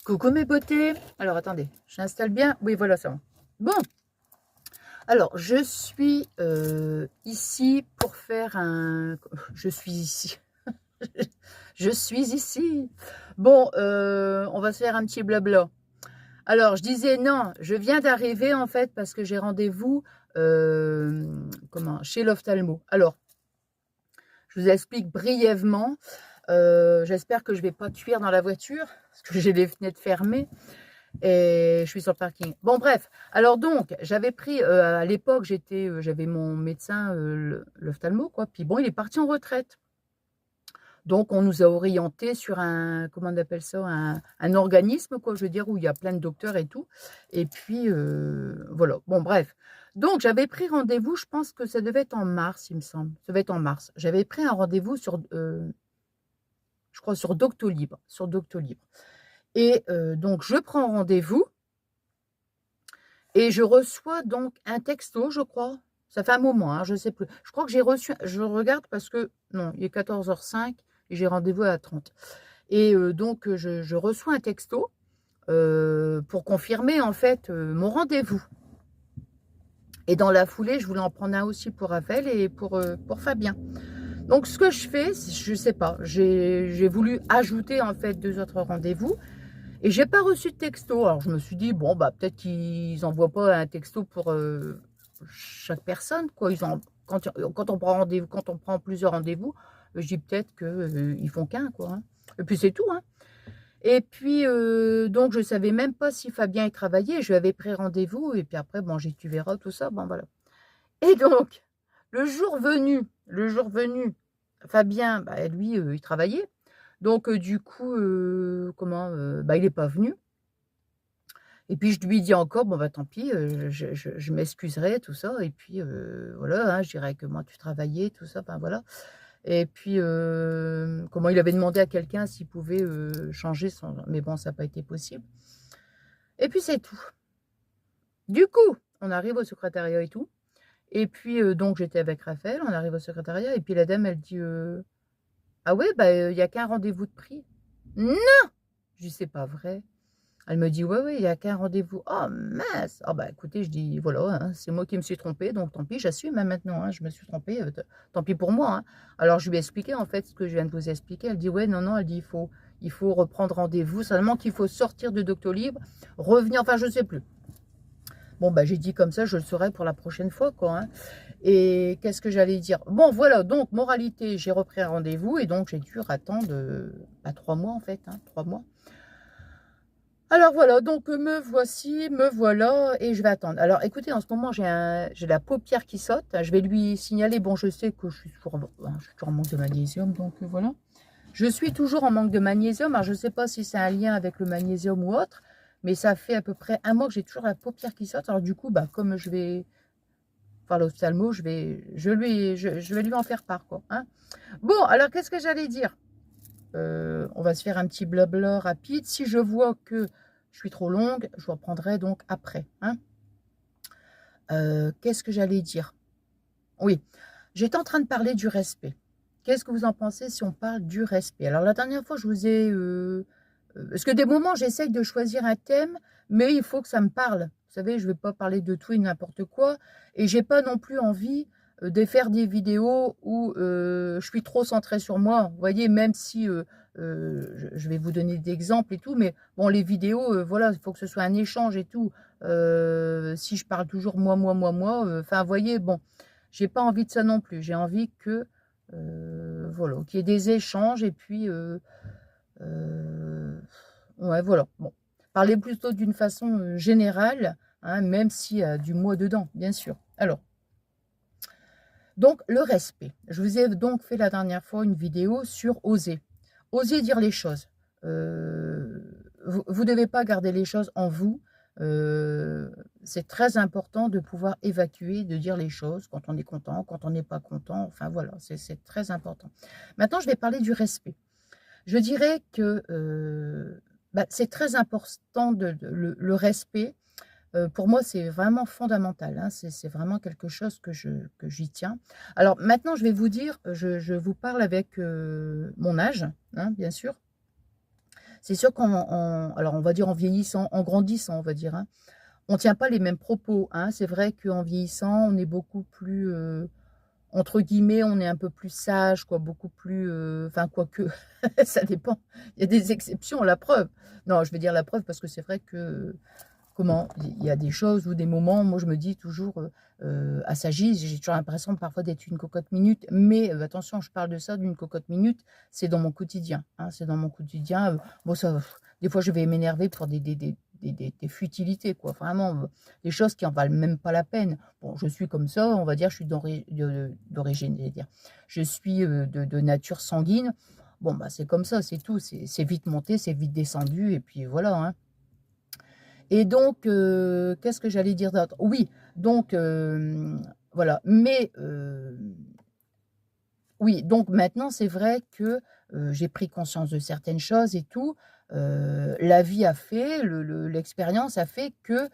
Coucou mes beautés. Alors attendez, j'installe bien. Oui, voilà, ça va. Bon, alors je suis ici pour faire un... Je suis ici. Je suis ici. Bon, on va se faire un petit blabla. Alors, je disais non, je viens d'arriver en fait parce que j'ai rendez-vous chez l'ophtalmo. Alors, je vous explique brièvement. J'espère que je ne vais pas cuire dans la voiture parce que j'ai les fenêtres fermées. Et je suis sur le parking. Bon, bref. Alors donc, j'avais pris, à l'époque, j'avais mon médecin, l'ophtalmo, quoi. Puis bon, il est parti en retraite. Donc, on nous a orientés sur un, comment on appelle ça, un organisme, quoi, je veux dire, où il y a plein de docteurs et tout. Et puis, voilà. Bon, bref. Donc, j'avais pris rendez-vous, je pense que ça devait être en mars, il me semble. Ça devait être en mars. J'avais pris un rendez-vous sur, je crois, sur Doctolib. Sur Doctolib. Et donc, je prends rendez-vous. Et je reçois donc un texto, je crois. Ça fait un moment, hein, je ne sais plus. Je crois que j'ai reçu, je regarde parce que, non, il est 14h05 et j'ai rendez-vous à 30. Et donc, je reçois un texto pour confirmer, en fait, mon rendez-vous. Et dans la foulée, je voulais en prendre un aussi pour Raphaël et pour Fabien. Donc, ce que je fais, je ne sais pas, j'ai voulu ajouter, en fait, 2 autres rendez-vous. Et j'ai pas reçu de texto. Alors je me suis dit, bon, bah peut-être qu'ils n'envoient pas un texto pour chaque personne, quoi. Quand on prend rendez-vous, quand on prend plusieurs rendez-vous, je dis peut-être qu'ils font qu'un, quoi. Hein. Et puis c'est tout, hein. Et puis, donc je savais même pas si Fabien y travaillait. Je lui avais pris rendez-vous. Et puis après, bon, j'ai dit, tu verras, tout ça. Bon, voilà. Et donc, le jour venu, Fabien, bah, lui, il travaillait. Donc, du coup, bah, il n'est pas venu. Et puis, je lui dis encore, bon, bah, tant pis, je m'excuserai, tout ça. Et puis, voilà, hein, je dirais que moi, tu travaillais, tout ça, enfin, voilà. Et puis, comment il avait demandé à quelqu'un s'il pouvait changer son... Mais bon, ça n'a pas été possible. Et puis, c'est tout. Du coup, on arrive au secrétariat et tout. Et puis, donc, j'étais avec Raphaël, on arrive au secrétariat. Et puis, la dame, elle dit, ah ouais, bah, il n'y a qu'un rendez-vous de pris. Non! Je dis, c'est pas vrai. Elle me dit, ouais, ouais, il n'y a qu'un rendez-vous. Oh, mince! Ah, bah, écoutez, je dis, voilà, hein, c'est moi qui me suis trompée, donc tant pis, j'assume hein, maintenant, hein, je me suis trompée, tant pis pour moi. Hein. Alors, je lui ai expliqué, en fait, ce que je viens de vous expliquer. Elle dit, ouais, non, non, elle dit, il faut reprendre rendez-vous, seulement qu'il faut sortir de Doctolib, revenir, enfin, je ne sais plus. Bon, bah, j'ai dit comme ça, je le saurai pour la prochaine fois, quoi. Hein. Et qu'est-ce que j'allais dire? Bon, voilà, donc, moralité, j'ai repris un rendez-vous, et donc, j'ai dû attendre, 3 mois, en fait, hein, 3 mois. Alors voilà, donc me voici, me voilà, et je vais attendre. Alors écoutez, en ce moment, j'ai la paupière qui saute. Je vais lui signaler, bon, je sais que je suis toujours en manque de magnésium, donc voilà. Je suis toujours en manque de magnésium, alors je ne sais pas si c'est un lien avec le magnésium ou autre, mais ça fait à peu près un mois que j'ai toujours la paupière qui saute. Alors du coup, bah, comme je vais faire l'ophtalmo, je vais lui en faire part, quoi. Hein. Bon, alors qu'est-ce que j'allais dire? On va se faire un petit blabla rapide. Si je vois que je suis trop longue, je reprendrai donc après. Hein. Qu'est-ce que j'allais dire? Oui, j'étais en train de parler du respect. Qu'est-ce que vous en pensez si on parle du respect? Alors la dernière fois, je vous ai... parce que des moments, j'essaye de choisir un thème, mais il faut que ça me parle. Vous savez, je ne vais pas parler de tout et n'importe quoi. Et j'ai pas non plus envie de faire des vidéos où je suis trop centrée sur moi. Vous voyez, même si je vais vous donner des exemples et tout, mais bon, les vidéos, voilà, il faut que ce soit un échange et tout. Si je parle toujours moi, enfin, vous voyez, bon, j'ai pas envie de ça non plus. J'ai envie que, voilà, qu'il y ait des échanges et puis, ouais, voilà. Bon, parler plutôt d'une façon générale, hein, même s'il y a du moi dedans, bien sûr. Alors, donc, le respect. Je vous ai donc fait la dernière fois une vidéo sur oser. Oser dire les choses. Vous ne devez pas garder les choses en vous. C'est très important de pouvoir évacuer, de dire les choses quand on est content, quand on n'est pas content. Enfin, voilà, c'est très important. Maintenant, je vais parler du respect. Je dirais que bah, c'est très important le respect. Pour moi, c'est vraiment fondamental. Hein, c'est vraiment quelque chose que j'y tiens. Alors maintenant, je vais vous dire, je vous parle avec mon âge, hein, bien sûr. C'est sûr alors on va dire en vieillissant, en grandissant, on va dire, hein, on ne tient pas les mêmes propos, hein. C'est vrai qu'en vieillissant, on est beaucoup plus, entre guillemets, on est un peu plus sage, quoi, beaucoup plus, enfin, quoique, ça dépend. Il y a des exceptions, la preuve. Non, je vais dire la preuve parce que c'est vrai que, comment, il y a des choses ou des moments, moi, je me dis toujours, assagis, j'ai toujours l'impression parfois d'être une cocotte minute, mais attention, je parle de ça, d'une cocotte minute, c'est dans mon quotidien, hein, c'est dans mon quotidien. Bon, ça, des fois, je vais m'énerver pour des futilités, quoi, vraiment, des choses qui en valent même pas la peine. Bon, je suis comme ça, on va dire, je suis d'origine, je vais dire. Je suis de nature sanguine. Bon, bah, c'est comme ça, c'est tout. C'est vite monté, c'est vite descendu, et puis voilà, hein. Et donc, qu'est-ce que j'allais dire d'autre? Oui, donc, voilà. Mais, oui, donc maintenant, c'est vrai que j'ai pris conscience de certaines choses et tout. La vie a fait, l'expérience a fait que,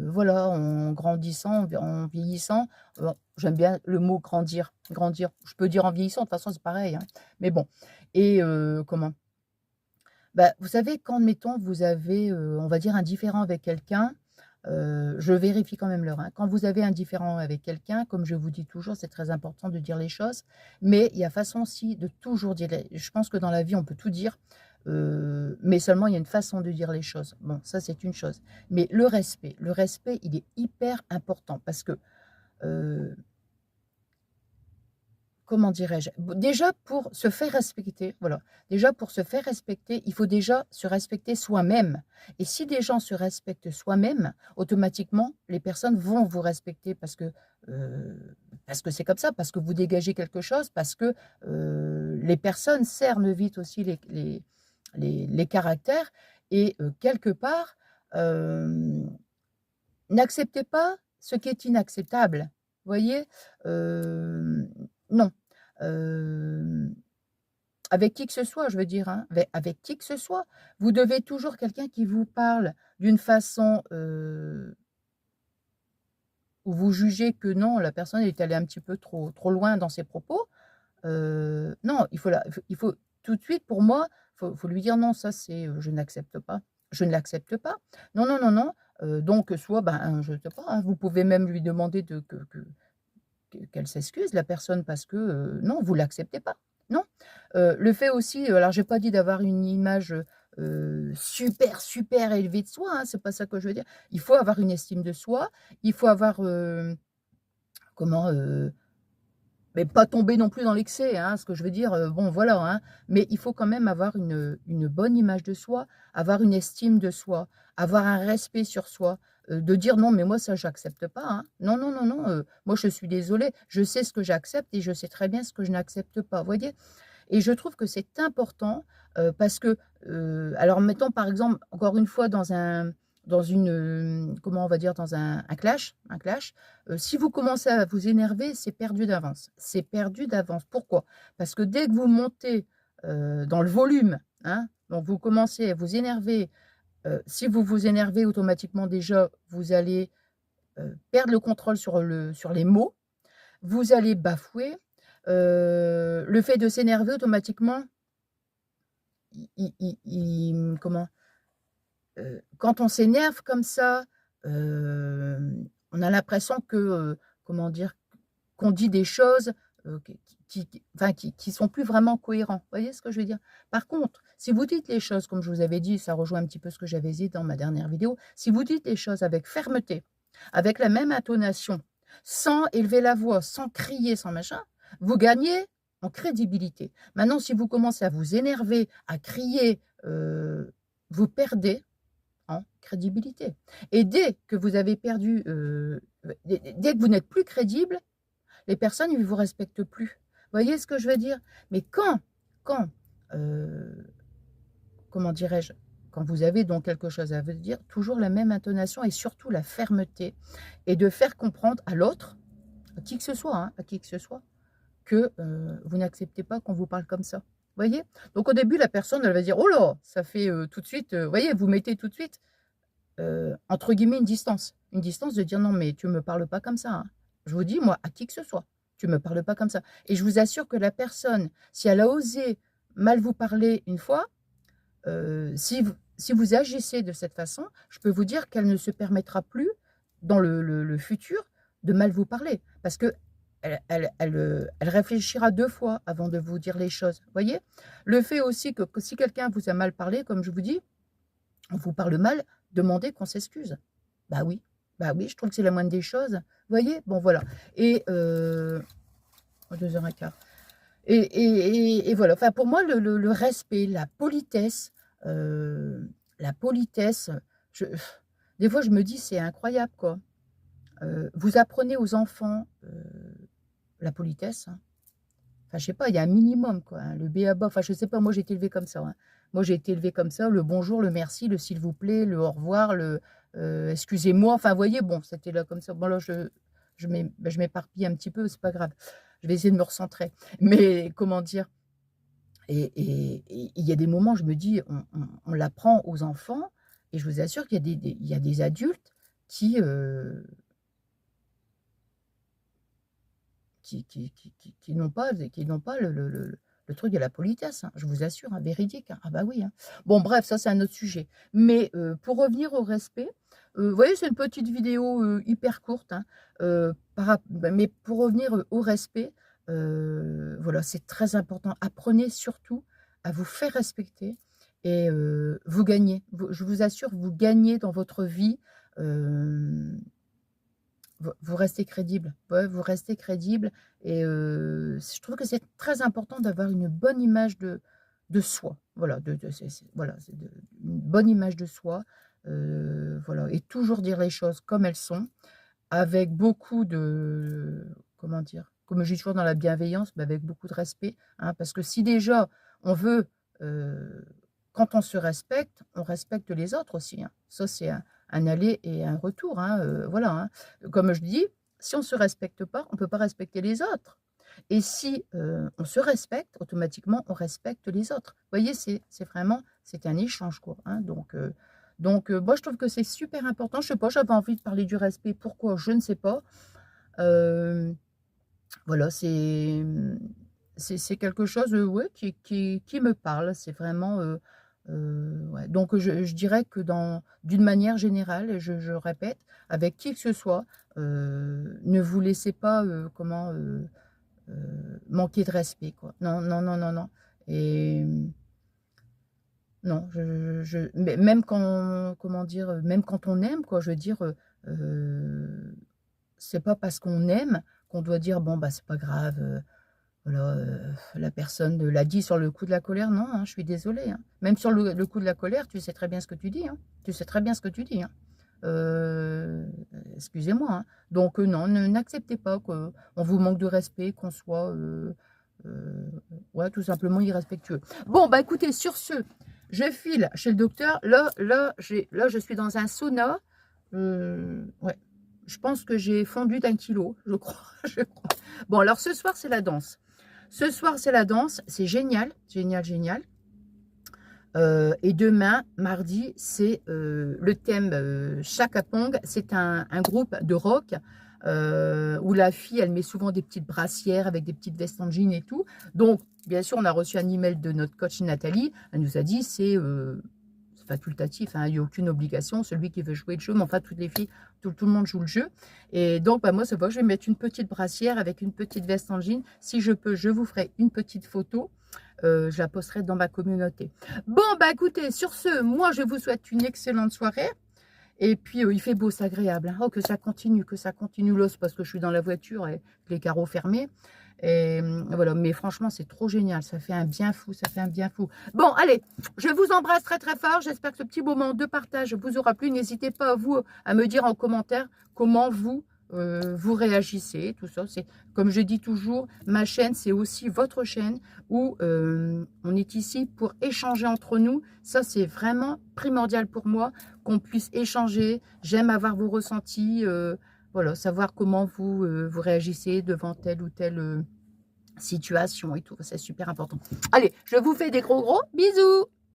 voilà, en grandissant, en vieillissant, j'aime bien le mot grandir, grandir. Je peux dire en vieillissant, de toute façon, c'est pareil, hein. Mais bon, et comment? Bah, vous savez, quand, mettons, vous avez, on va dire, un différend avec quelqu'un, je vérifie quand même l'heure, hein. Quand vous avez un différend avec quelqu'un, comme je vous dis toujours, c'est très important de dire les choses, mais il y a façon aussi de toujours dire les je pense que dans la vie, on peut tout dire, mais seulement il y a une façon de dire les choses. Bon, ça, c'est une chose. Mais le respect, il est hyper important parce que, heu comment dirais-je? Déjà pour se faire respecter, voilà. Déjà pour se faire respecter, il faut déjà se respecter soi-même. Et si des gens se respectent soi-même, automatiquement, les personnes vont vous respecter parce que c'est comme ça, parce que vous dégagez quelque chose, parce que les personnes cernent vite aussi les caractères. Et quelque part, euh, n'acceptez pas ce qui est inacceptable. Voyez? Non. Hem, avec qui que ce soit, je veux dire, hein, avec qui que ce soit. Vous devez toujours quelqu'un qui vous parle d'une façon, où vous jugez que non, la personne est allée un petit peu trop loin dans ses propos. Non, il faut tout de suite, pour moi, faut lui dire: «Non, ça c'est, je n'accepte pas. Je ne l'accepte pas. Non, non, non, non». Donc soit, ben, je sais pas, hein, vous pouvez même lui demander de qu'elle s'excuse, la personne, parce que, non, vous l'acceptez pas. Non. Le fait aussi, alors j'ai pas dit d'avoir une image, super, super élevée de soi, hein, c'est pas ça que je veux dire. Il faut avoir une estime de soi, il faut avoir, comment, mais pas tomber non plus dans l'excès, hein, ce que je veux dire, bon voilà, hein, mais il faut quand même avoir une bonne image de soi, avoir une estime de soi, avoir un respect sur soi, de dire: «Non, mais moi ça j'accepte pas, hein. Non, non, non, non, moi je suis désolée, je sais ce que j'accepte et je sais très bien ce que je n'accepte pas», vous voyez? Et je trouve que c'est important, parce que, alors mettons par exemple, encore une fois dans une, comment on va dire? Dans un clash, si vous commencez à vous énerver, c'est perdu d'avance. C'est perdu d'avance. Pourquoi? Parce que dès que vous montez, dans le volume, hein, donc vous commencez à vous énerver, si vous vous énervez automatiquement déjà, vous allez, perdre le contrôle sur les mots, vous allez bafouer, le fait de s'énerver automatiquement, comment? Quand on s'énerve comme ça, on a l'impression que, comment dire? Qu'on dit des choses, enfin qui sont plus vraiment cohérents. Vous voyez ce que je veux dire? Par contre, si vous dites les choses comme je vous avais dit, ça rejoint un petit peu ce que j'avais dit dans ma dernière vidéo, si vous dites les choses avec fermeté, avec la même intonation, sans élever la voix, sans crier, sans machin, vous gagnez en crédibilité. Maintenant, si vous commencez à vous énerver, à crier, vous perdez en crédibilité. Et dès que vous avez perdu, dès que vous n'êtes plus crédible, les personnes, ils ne vous respectent plus. Vous voyez ce que je veux dire? Mais quand, heu, comment dirais-je? Quand vous avez donc quelque chose à vous dire, toujours la même intonation et surtout la fermeté, et de faire comprendre à l'autre, à qui que ce soit, hein, à qui que ce soit, que, vous n'acceptez pas qu'on vous parle comme ça. Vous voyez? Donc au début, la personne, elle va dire: «Oh là!» Ça fait, tout de suite, vous voyez, vous mettez tout de suite, entre guillemets, une distance. Une distance de dire: «Non, mais tu me parles pas comme ça, hein». Je vous dis, moi, à qui que ce soit, tu me parles pas comme ça. Et je vous assure que la personne, si elle a osé mal vous parler une fois, si vous agissez de cette façon, je peux vous dire qu'elle ne se permettra plus, dans le futur, de mal vous parler. Parce que elle réfléchira 2 fois avant de vous dire les choses, voyez? Le fait aussi que si quelqu'un vous a mal parlé, comme je vous dis, on vous parle mal, demandez qu'on s'excuse. Oui, bah oui, je trouve que c'est la moindre des choses, voyez? Bon voilà et 2h15 et voilà, enfin pour moi le respect, la politesse, je des fois je me dis: «C'est incroyable quoi». Vous apprenez aux enfants, la politesse, hein. Enfin, je sais pas, il y a un minimum, quoi, hein, le b.a-ba. Enfin, je sais pas, moi, j'ai été élevée comme ça, hein. Moi, j'ai été élevée comme ça, le bonjour, le merci, le s'il vous plaît, le au revoir, le, excusez-moi. Enfin, vous voyez, bon, c'était là comme ça. Bon, là, je m'éparpille un petit peu, c'est pas grave. Je vais essayer de me recentrer. Mais comment dire? Et il y a des moments, je me dis, on l'apprend aux enfants et je vous assure qu'il y a il y a des adultes qui, qui n'ont pas le truc de la politesse, hein, je vous assure, hein, véridique, hein. Ah bah oui, hein. Bon bref, ça c'est un autre sujet. Mais pour revenir au respect, vous voyez, c'est une petite vidéo, hyper courte, hein, mais pour revenir, au respect, voilà, c'est très important. Apprenez surtout à vous faire respecter et vous gagnez. Je vous assure, vous gagnez dans votre vie, vous restez crédible. Ouais, vous restez crédible et je trouve que c'est très important d'avoir une bonne image de soi. Voilà, voilà, c'est une bonne image de soi, voilà et toujours dire les choses comme elles sont, avec beaucoup de comment dire? Comme je dis toujours dans la bienveillance, mais avec beaucoup de respect, hein, parce que si déjà on veut, heu, quand on se respecte, on respecte les autres aussi, hein. Ça, c'est un aller et un retour, hein, voilà, hein. Comme je dis, si on ne se respecte pas, on ne peut pas respecter les autres et si, on se respecte, automatiquement, on respecte les autres. Vous voyez, c'est vraiment c'est un échange, quoi, hein, moi, je trouve que c'est super important. Je sais pas, j'avais envie de parler du respect. Pourquoi? Je ne sais pas. Hem, voilà, c'est quelque chose, ouais, qui me parle. C'est vraiment, ouais. Donc je dirais que d'une manière générale, et je répète, avec qui que ce soit, ne vous laissez pas, manquer de respect, quoi. Non, non, non, non, non et non, mais même quand comment dire? Même quand on aime quoi, je veux dire, c'est pas parce qu'on aime qu'on doit dire: «Bon, bah, c'est pas grave, voilà, la personne, l'a dit sur le coup de la colère». Non, hein, je suis désolée, hein. Même sur le coup de la colère, tu sais très bien ce que tu dis, hein. Tu sais très bien ce que tu dis, hein. Heu, excusez-moi, hein. Donc non, n'acceptez pas qu'on vous manque de respect, qu'on soit, heu, ouais, tout simplement irrespectueux. Bon, bah, écoutez, sur ce, je file chez le docteur. Là, je suis dans un sauna. Ouais, je pense que j'ai fondu d'1 kilo, je crois, je crois. Bon, alors ce soir, c'est la danse. Ce soir, c'est la danse. C'est génial, génial, génial. Et demain, mardi, c'est le thème Chaka Pong. C'est un groupe de rock où la fille, elle met souvent des petites brassières avec des petites vestes en jean et tout. Donc, bien sûr, on a reçu un email de notre coach Nathalie. Elle nous a dit c'est facultatif, hein, il n'y a aucune obligation. Celui qui veut jouer le jeu, mais enfin, toutes les filles, tout le monde joue le jeu. Et donc, bah, moi, ça va, je vais mettre une petite brassière avec une petite veste en jean. Si je peux, je vous ferai une petite photo. Je la posterai dans ma communauté. Bon, bah écoutez, sur ce, moi je vous souhaite une excellente soirée. Et puis il fait beau, c'est agréable, hein. Oh, que ça continue l'os parce que je suis dans la voiture et les carreaux fermés. Et voilà, mais franchement, c'est trop génial. Ça fait un bien fou, ça fait un bien fou. Bon, allez, je vous embrasse très très fort. J'espère que ce petit moment de partage vous aura plu. N'hésitez pas, vous, à me dire en commentaire comment vous réagissez, tout ça. C'est comme je dis toujours, ma chaîne, c'est aussi votre chaîne où on est ici pour échanger entre nous. Ça, c'est vraiment primordial pour moi qu'on puisse échanger. J'aime avoir vos ressentis, voilà, savoir comment vous réagissez devant telle ou telle situation et tout. C'est super important. Allez, je vous fais des gros bisous.